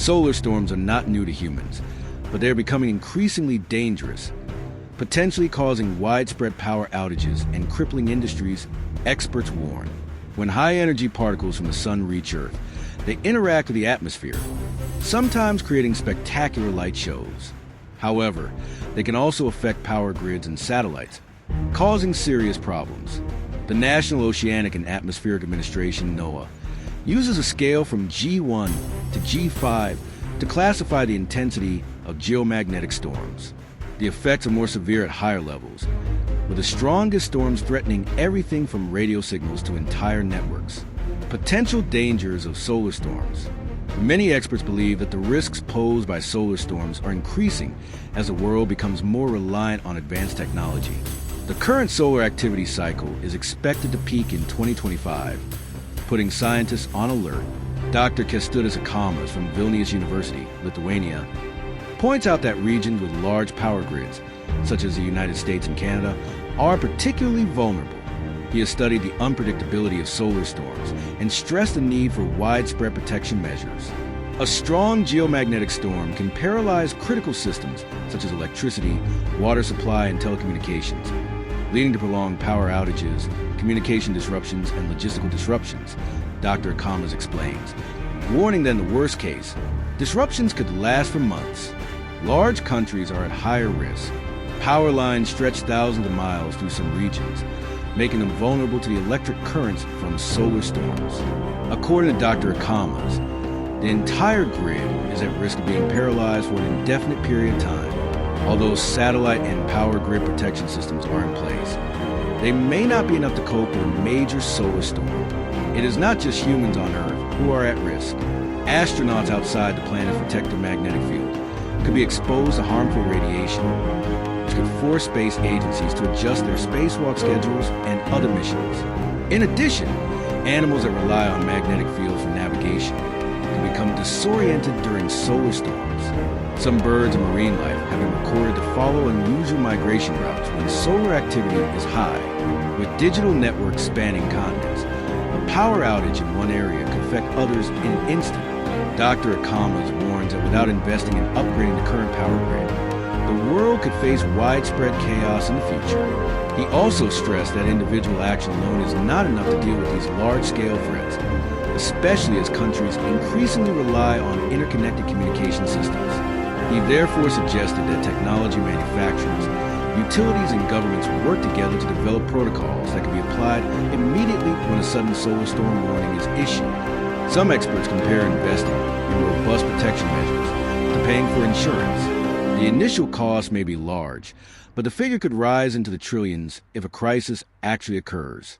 Solar storms are not new to humans, but they are becoming increasingly dangerous, potentially causing widespread power outages and crippling industries, experts warn. When high-energy particles from the sun reach Earth, they interact with the atmosphere, sometimes creating spectacular light shows. However, they can also affect power grids and satellites, causing serious problems. The National Oceanic and Atmospheric Administration, NOAA, uses a scale from G1 to G5 to classify the intensity of geomagnetic storms. The effects are more severe at higher levels, with the strongest storms threatening everything from radio signals to entire networks. Potential dangers of solar storms. Many experts believe that the risks posed by solar storms are increasing as the world becomes more reliant on advanced technology. The current solar activity cycle is expected to peak in 2025, putting scientists on alert. Dr. Kęstutis Akamas from Vilnius University, Lithuania, points out that regions with large power grids, such as the United States and Canada, are particularly vulnerable. He has studied the unpredictability of solar storms and stressed the need for widespread protection measures. A strong geomagnetic storm can paralyze critical systems such as electricity, water supply, and telecommunications, leading to prolonged power outages, communication disruptions, and logistical disruptions, Dr. Akamas explains, warning that in the worst case, disruptions could last for months. Large countries are at higher risk. Power lines stretch thousands of miles through some regions, making them vulnerable to the electric currents from solar storms. According to Dr. Akamas, the entire grid is at risk of being paralyzed for an indefinite period of time. Although satellite and power grid protection systems are in place, they may not be enough to cope with a major solar storm. It is not just humans on Earth who are at risk. Astronauts outside the planet's protected magnetic field could be exposed to harmful radiation, which could force space agencies to adjust their spacewalk schedules and other missions. In addition, animals that rely on magnetic fields for navigation can become disoriented during solar storms. Some birds and marine life have been recorded to follow unusual migration routes when solar activity is high. With digital networks spanning continents, a power outage in one area could affect others in an instant. Dr. Akamas warns that without investing in upgrading the current power grid, the world could face widespread chaos in the future. He also stressed that individual action alone is not enough to deal with these large-scale threats, especially as countries increasingly rely on interconnected communication systems. He therefore suggested that technology manufacturers, utilities, and governments work together to develop protocols that can be applied immediately when a sudden solar storm warning is issued. Some experts compare investing in robust protection measures to paying for insurance. The initial cost may be large, but the figure could rise into the trillions if a crisis actually occurs.